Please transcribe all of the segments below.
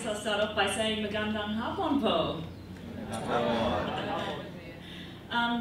guess I'll start off by saying Magandang Hapon Po.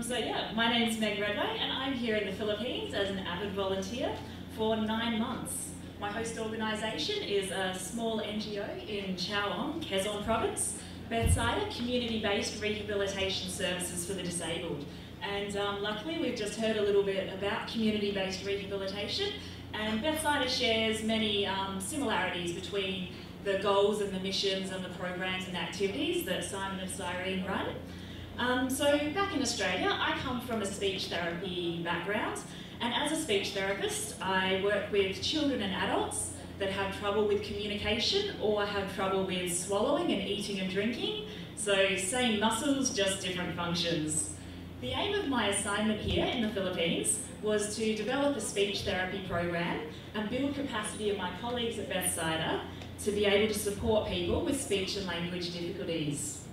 So yeah, my name's Meg Redway and I'm here in the Philippines as an AVID volunteer for 9 months. My host organisation is a small NGO in Chaoong, Quezon province, Bethsaida community-based rehabilitation services for the disabled. And luckily we've just heard a little bit about community-based rehabilitation, and Bethsaida shares many similarities between the goals and the missions and the programs and activities that Simon and Cyrene run. So back in Australia, I come from a speech therapy background, and as a speech therapist, I work with children and adults that have trouble with communication or have trouble with swallowing and eating and drinking. So same muscles, just different functions. The aim of my assignment here in the Philippines was to develop a speech therapy program and build capacity of my colleagues at Bethsaida to be able to support people with speech and language difficulties.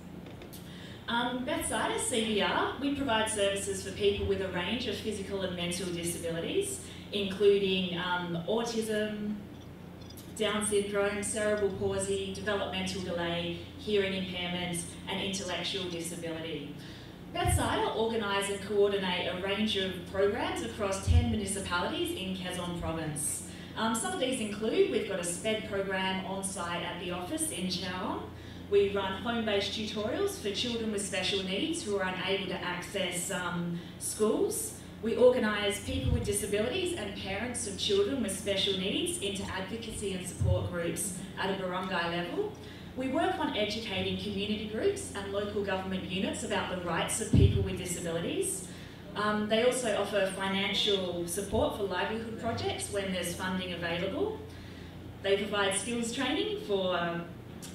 Bethsaida, CBR, we provide services for people with a range of physical and mental disabilities, including autism, Down syndrome, cerebral palsy, developmental delay, hearing impairment, and intellectual disability. Bethsaida organise and coordinate a range of programs across 10 municipalities in Quezon province. Some of these include, we've got a SPED program on site at the office in Chaoong. We run home-based tutorials for children with special needs who are unable to access schools. We organise people with disabilities and parents of children with special needs into advocacy and support groups at a barangay level. We work on educating community groups and local government units about the rights of people with disabilities. They also offer financial support for livelihood projects when there's funding available. They provide skills training for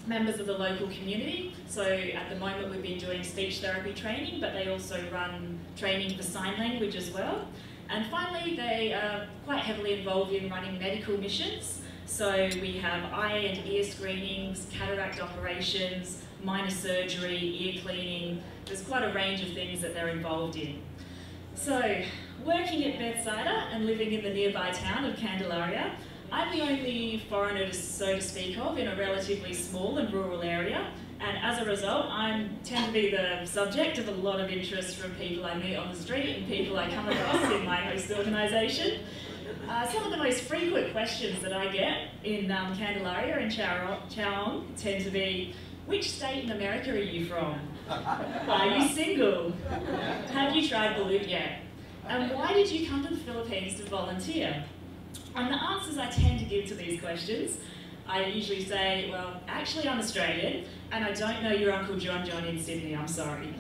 members of the local community. So at the moment we've been doing speech therapy training, but they also run training for sign language as well. And finally, they are quite heavily involved in running medical missions. So we have eye and ear screenings, cataract operations, minor surgery, ear cleaning. There's quite a range of things that they're involved in. So working at Bethsaida and living in the nearby town of Candelaria, I'm the only foreigner, so to speak of, in a relatively small and rural area, and as a result, I tend to be the subject of a lot of interest from people I meet on the street and people I come across in my host organisation. Some of the most frequent questions that I get in Candelaria and Chaoong tend to be, which state in America are you from? Are you single? Have you tried the loop yet? And why did you come to the Philippines to volunteer? And the answers I tend to give to these questions, I usually say, well, actually I'm Australian, and I don't know your Uncle John in Sydney, I'm sorry.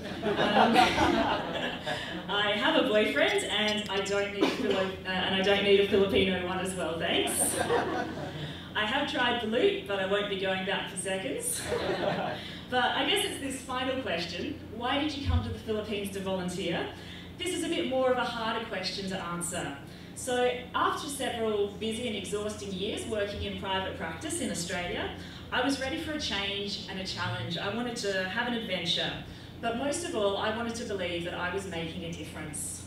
I have a boyfriend, and I don't need a Filipino one as well, thanks. I have tried the loop, but I won't be going back for seconds. But I guess it's this final question, why did you come to the Philippines to volunteer? This is a bit more of a harder question to answer. So after several busy and exhausting years working in private practice in Australia, I was ready for a change and a challenge. I wanted to have an adventure, but most of all, I wanted to believe that I was making a difference.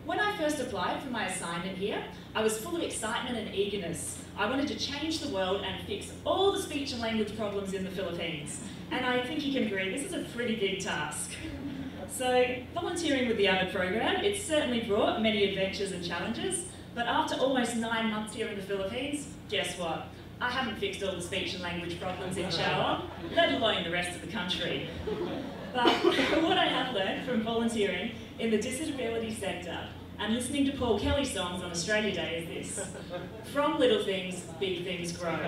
When I first applied for my assignment here, I was full of excitement and eagerness. I wanted to change the world and fix all the speech and language problems in the Philippines. And I think you can agree, this is a pretty big task. So, volunteering with the AVID program, it's certainly brought many adventures and challenges, but after almost 9 months here in the Philippines, guess what? I haven't fixed all the speech and language problems in Chaoong, let alone the rest of the country. But what I have learned from volunteering in the disability sector and listening to Paul Kelly songs on Australia Day is this: from little things, big things grow.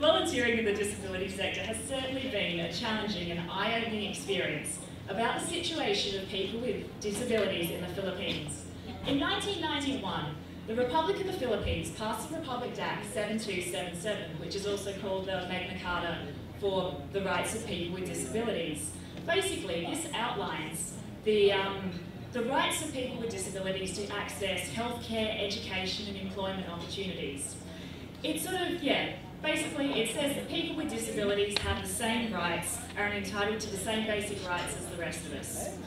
Volunteering in the disability sector has certainly been a challenging and eye-opening experience about the situation of people with disabilities in the Philippines. In 1991, the Republic of the Philippines passed the Republic Act 7277, which is also called the Magna Carta for the rights of people with disabilities. Basically, this outlines the rights of people with disabilities to access healthcare, education and employment opportunities. It basically it says that people with disabilities have the same rights, are entitled to the same basic rights as the rest of us.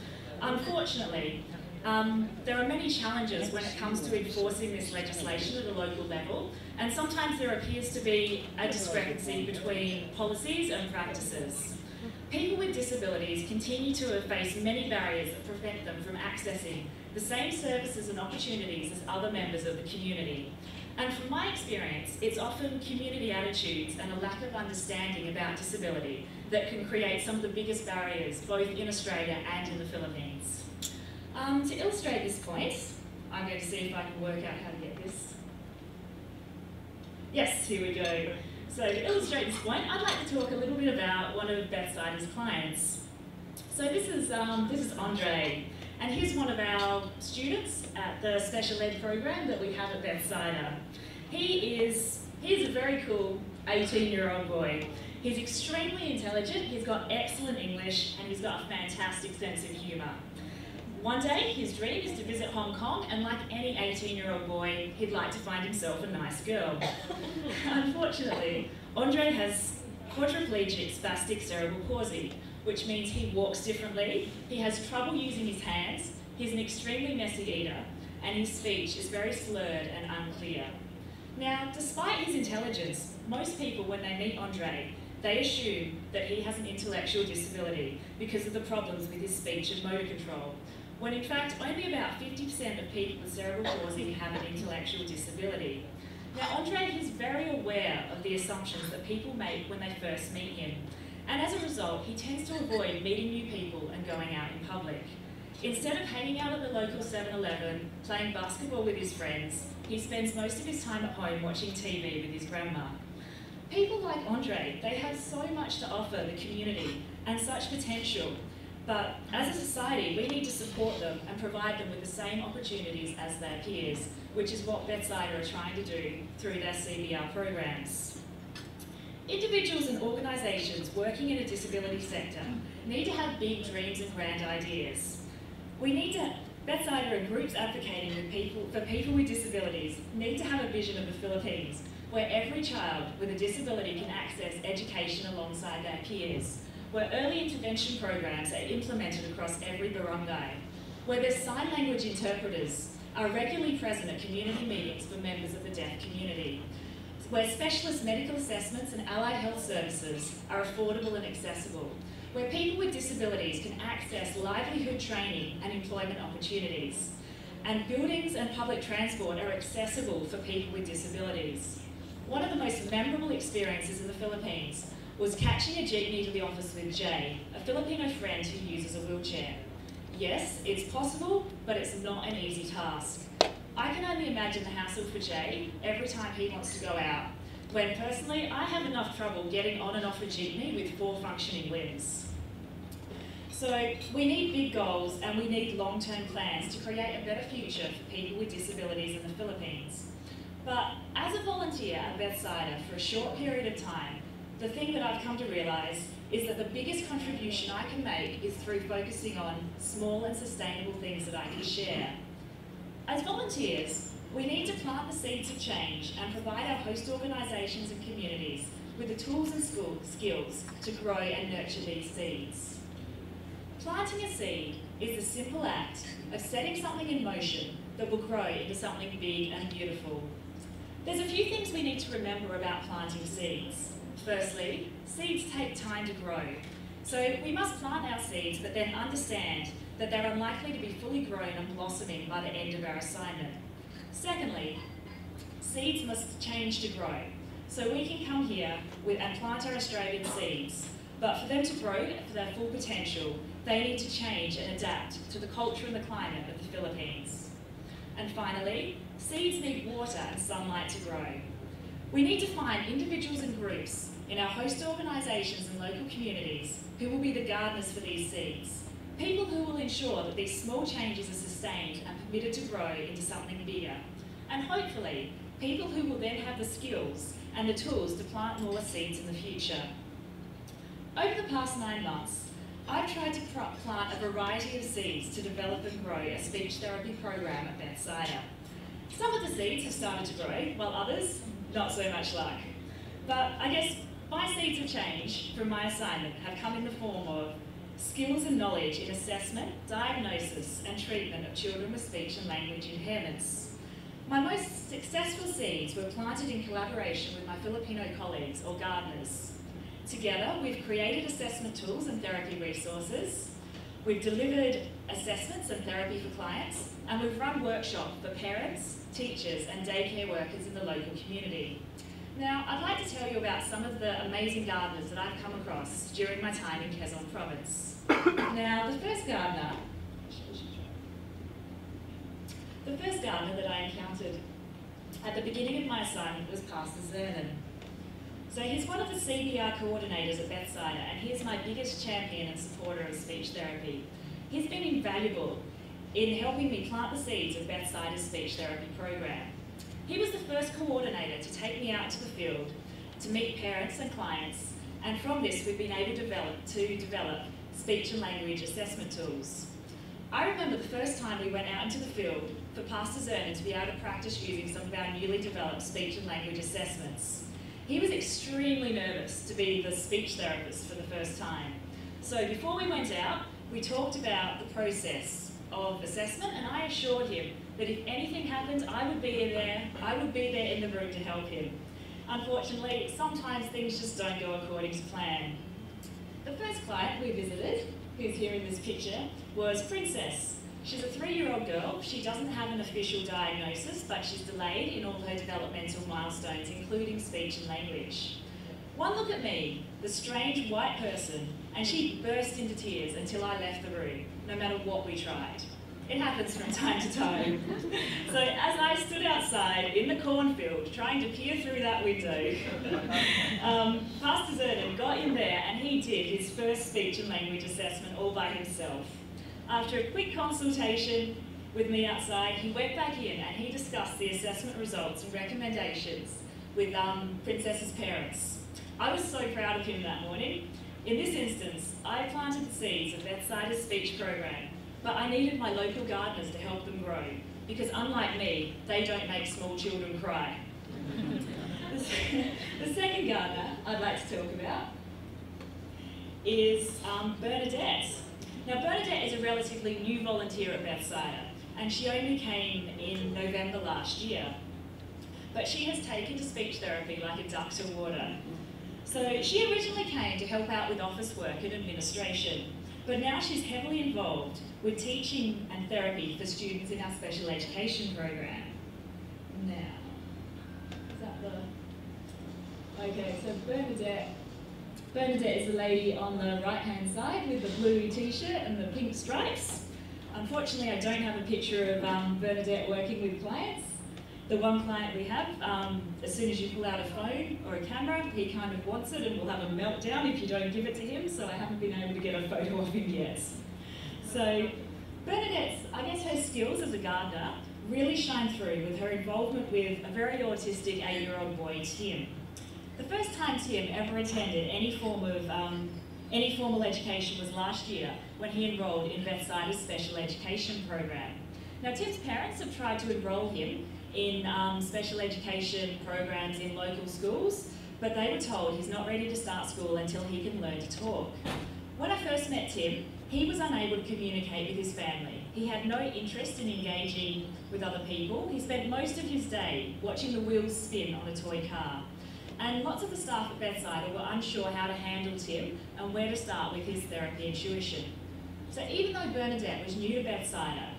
Unfortunately, There are many challenges when it comes to enforcing this legislation at a local level, and sometimes there appears to be a discrepancy between policies and practices. People with disabilities continue to face many barriers that prevent them from accessing the same services and opportunities as other members of the community. And from my experience, it's often community attitudes and a lack of understanding about disability that can create some of the biggest barriers, both in Australia and in the Philippines. To illustrate this point, I'm going to see if I can work out how to get this. Yes, here we go. So to illustrate this point, I'd like to talk a little bit about one of Bethsider's clients. So this is Andre, and he's one of our students at the special ed program that we have at Bethsider. He's a very cool 18-year-old boy. He's extremely intelligent, he's got excellent English, and he's got a fantastic sense of humour. One day, his dream is to visit Hong Kong, and like any 18-year-old boy, he'd like to find himself a nice girl. Unfortunately, Andre has quadriplegic spastic cerebral palsy, which means he walks differently, he has trouble using his hands, he's an extremely messy eater, and his speech is very slurred and unclear. Now, despite his intelligence, most people, when they meet Andre, they assume that he has an intellectual disability because of the problems with his speech and motor control, when in fact only about 50% of people with cerebral palsy have an intellectual disability. Now, Andre is very aware of the assumptions that people make when they first meet him, and as a result, he tends to avoid meeting new people and going out in public. Instead of hanging out at the local 7-Eleven, playing basketball with his friends, he spends most of his time at home watching TV with his grandma. People like Andre, they have so much to offer the community and such potential, but as a society, we need to support them and provide them with the same opportunities as their peers, which is what Bethsider are trying to do through their CBR programs. Individuals and organisations working in a disability sector need to have big dreams and grand ideas. Bethsider and groups advocating for people with disabilities need to have a vision of the Philippines where every child with a disability can access education alongside their peers, where early intervention programs are implemented across every barangay, where their sign language interpreters are regularly present at community meetings for members of the deaf community, where specialist medical assessments and allied health services are affordable and accessible, where people with disabilities can access livelihood training and employment opportunities, and buildings and public transport are accessible for people with disabilities. One of the most memorable experiences in the Philippines was catching a jeepney to the office with Jay, a Filipino friend who uses a wheelchair. Yes, it's possible, but it's not an easy task. I can only imagine the hassle for Jay every time he wants to go out, when personally I have enough trouble getting on and off a jeepney with 4 functioning limbs. So we need big goals and we need long-term plans to create a better future for people with disabilities in the Philippines. But as a volunteer at Bethsider for a short period of time, the thing that I've come to realise is that the biggest contribution I can make is through focusing on small and sustainable things that I can share. As volunteers, we need to plant the seeds of change and provide our host organisations and communities with the tools and skills to grow and nurture these seeds. Planting a seed is the simple act of setting something in motion that will grow into something big and beautiful. There's a few things we need to remember about planting seeds. Firstly, seeds take time to grow. So we must plant our seeds but then understand that they're unlikely to be fully grown and blossoming by the end of our assignment. Secondly, seeds must change to grow. So we can come here and plant our Australian seeds, but for them to grow to their full potential, they need to change and adapt to the culture and the climate of the Philippines. And finally, seeds need water and sunlight to grow. We need to find individuals and groups in our host organisations and local communities who will be the gardeners for these seeds. People who will ensure that these small changes are sustained and permitted to grow into something bigger. And hopefully, people who will then have the skills and the tools to plant more seeds in the future. Over the past 9 months, I've tried to plant a variety of seeds to develop and grow a speech therapy program at Bethsider. Some of the seeds have started to grow, while others, not so much luck. But I guess my seeds of change from my assignment have come in the form of skills and knowledge in assessment, diagnosis and treatment of children with speech and language impairments. My most successful seeds were planted in collaboration with my Filipino colleagues, or gardeners. Together, we've created assessment tools and therapy resources, we've delivered assessments and therapy for clients, and we've run workshops for parents, teachers and daycare workers in the local community. Now, I'd like to tell you about some of the amazing gardeners that I've come across during my time in Quezon province. Now, the first gardener that I encountered at the beginning of my assignment was Pastor Zernan. So he's one of the CBR coordinators at Bethsider, and he is my biggest champion and supporter of speech therapy. He's been invaluable in helping me plant the seeds of Bethsider's speech therapy program. He was the first coordinator to take me out to the field to meet parents and clients, and from this we've been able to develop speech and language assessment tools. I remember the first time we went out into the field for Pastor Zernan to be able to practice using some of our newly developed speech and language assessments. He was extremely nervous to be the speech therapist for the first time. So before we went out, we talked about the process of assessment, and I assured him that if anything happened, I would be there in the room to help him. Unfortunately, sometimes things just don't go according to plan. The first client we visited, who's here in this picture, was Princess. She's a 3-year-old girl. She doesn't have an official diagnosis, but she's delayed in all her developmental milestones, including speech and language. One look at me, the strange white person, and she burst into tears until I left the room, no matter what we tried. It happens from time to time. So as I stood outside in the cornfield trying to peer through that window, Pastor Zernan got in there and he did his first speech and language assessment all by himself. After a quick consultation with me outside, he went back in and he discussed the assessment results and recommendations with Princess's parents. I was so proud of him that morning. In this instance, I planted the seeds of Bethsider's speech program, but I needed my local gardeners to help them grow, because unlike me, they don't make small children cry. The second gardener I'd like to talk about is Bernadette. Now, Bernadette is a relatively new volunteer at Bethsider, and she only came in November last year. But she has taken to speech therapy like a duck to water. So she originally came to help out with office work and administration, but now she's heavily involved with teaching and therapy for students in our special education program. Now, is that the... Okay, so Bernadette is the lady on the right-hand side with the blue t-shirt and the pink stripes. Unfortunately, I don't have a picture of Bernadette working with clients. The one client we have, as soon as you pull out a phone or a camera, he kind of wants it and will have a meltdown if you don't give it to him, so I haven't been able to get a photo of him yet. So Bernadette's, I guess her skills as a gardener really shine through with her involvement with a very autistic 8-year-old boy, Tim. The first time Tim ever attended any formal education was last year when he enrolled in Bethsider's special education program. Now, Tim's parents have tried to enroll him in special education programs in local schools, but they were told he's not ready to start school until he can learn to talk. When I first met Tim, he was unable to communicate with his family. He had no interest in engaging with other people. He spent most of his day watching the wheels spin on a toy car. And lots of the staff at Bethsider were unsure how to handle Tim and where to start with his therapy and tuition. So even though Bernadette was new to Bethsider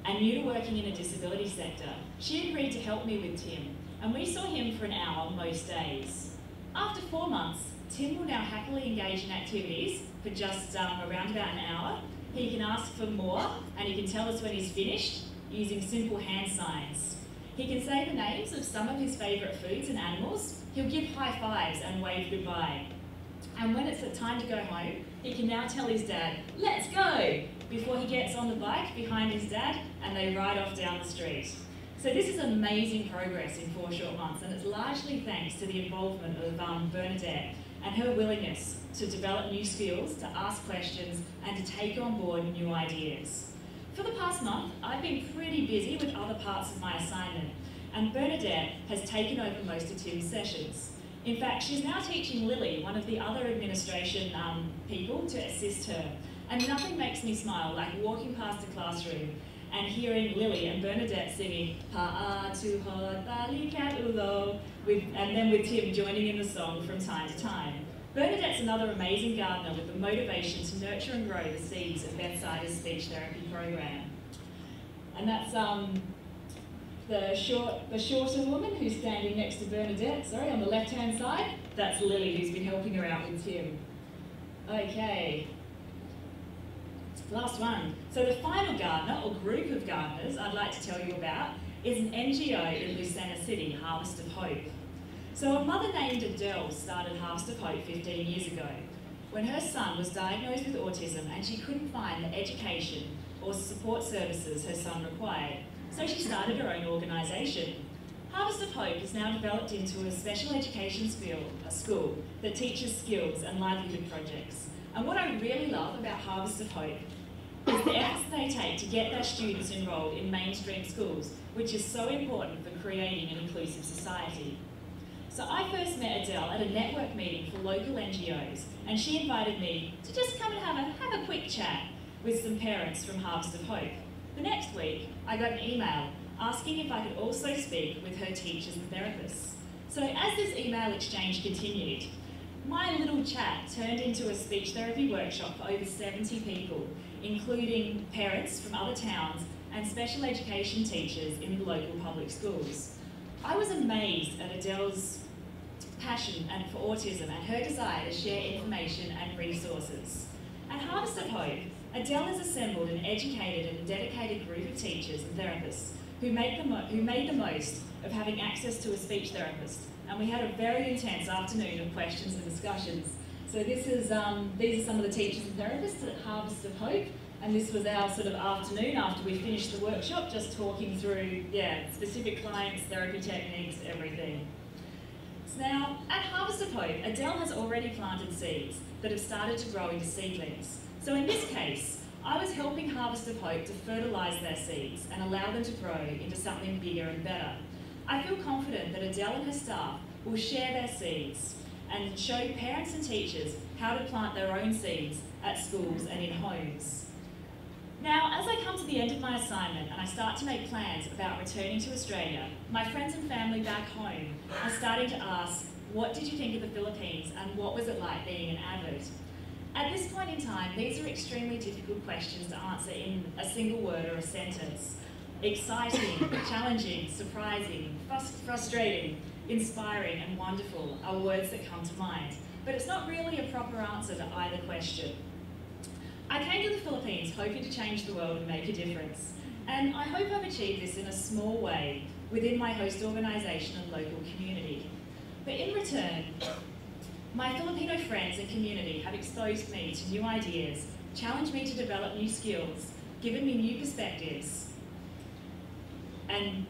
and new to working in a disability sector, she agreed to help me with Tim, and we saw him for an hour most days. After 4 months, Tim will now happily engage in activities for just around about an hour. He can ask for more, and he can tell us when he's finished using simple hand signs. He can say the names of some of his favourite foods and animals. He'll give high fives and wave goodbye. And when it's time to go home, he can now tell his dad, "Let's go," before he gets on the bike behind his dad and they ride off down the street. So this is amazing progress in 4 short months, and it's largely thanks to the involvement of Bernadette and her willingness to develop new skills, to ask questions, and to take on board new ideas. For the past month, I've been pretty busy with other parts of my assignment, and Bernadette has taken over most of Tim's sessions. In fact, she's now teaching Lily, one of the other administration people, to assist her. And nothing makes me smile like walking past a classroom and hearing Lily and Bernadette singing Pa'atuhod Balikat Ulo, and then with Tim joining in the song from time to time. Bernadette's another amazing gardener with the motivation to nurture and grow the seeds of Bethsida's speech therapy program. And that's the shorter woman who's standing next to Bernadette, on the left-hand side. That's Lily, who's been helping her out with Tim. Okay. Last one. So the final gardener, or group of gardeners, I'd like to tell you about is an NGO in Lucena City, Harvest of Hope. So a mother named Adele started Harvest of Hope 15 years ago when her son was diagnosed with autism and she couldn't find the education or support services her son required. So she started her own organisation. Harvest of Hope is now developed into a special education school that teaches skills and livelihood projects. And what I really love about Harvest of Hope is the efforts they take to get their students enrolled in mainstream schools, which is so important for creating an inclusive society. So I first met Adele at a network meeting for local NGOs, and she invited me to just come and have a quick chat with some parents from Harvest of Hope. The next week, I got an email asking if I could also speak with her teachers and therapists. So as this email exchange continued, my little chat turned into a speech therapy workshop for over 70 people, including parents from other towns and special education teachers in the local public schools. I was amazed at Adele's passion for autism and her desire to share information and resources. At Harvest of Hope, Adele has assembled an educated and dedicated group of teachers and therapists who made the most of having access to a speech therapist. And we had a very intense afternoon of questions and discussions. So these are some of the teachers and therapists at Harvest of Hope, and this was our sort of afternoon after we finished the workshop, just talking through, specific clients, therapy techniques, everything. So now, at Harvest of Hope, Adele has already planted seeds that have started to grow into seedlings. So in this case, I was helping Harvest of Hope to fertilise their seeds and allow them to grow into something bigger and better. I feel confident that Adele and her staff will share their seeds and show parents and teachers how to plant their own seeds at schools and in homes. Now, as I come to the end of my assignment and I start to make plans about returning to Australia, my friends and family back home are starting to ask, what did you think of the Philippines and what was it like being an AVID? At this point in time, these are extremely difficult questions to answer in a single word or a sentence. Exciting, challenging, surprising, frustrating, inspiring and wonderful are words that come to mind, but it's not really a proper answer to either question. I came to the Philippines hoping to change the world and make a difference, and I hope I've achieved this in a small way within my host organisation and local community. But in return, my Filipino friends and community have exposed me to new ideas, challenged me to develop new skills, given me new perspectives, and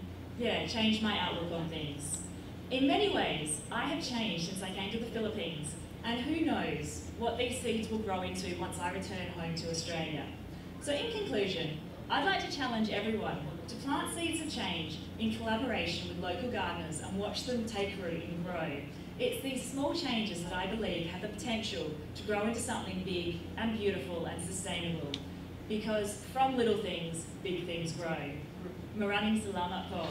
changed my outlook on things. In many ways, I have changed since I came to the Philippines, and who knows what these seeds will grow into once I return home to Australia. So in conclusion, I'd like to challenge everyone to plant seeds of change in collaboration with local gardeners and watch them take root and grow. It's these small changes that I believe have the potential to grow into something big and beautiful and sustainable. Because from little things, big things grow. Maraming salamat po.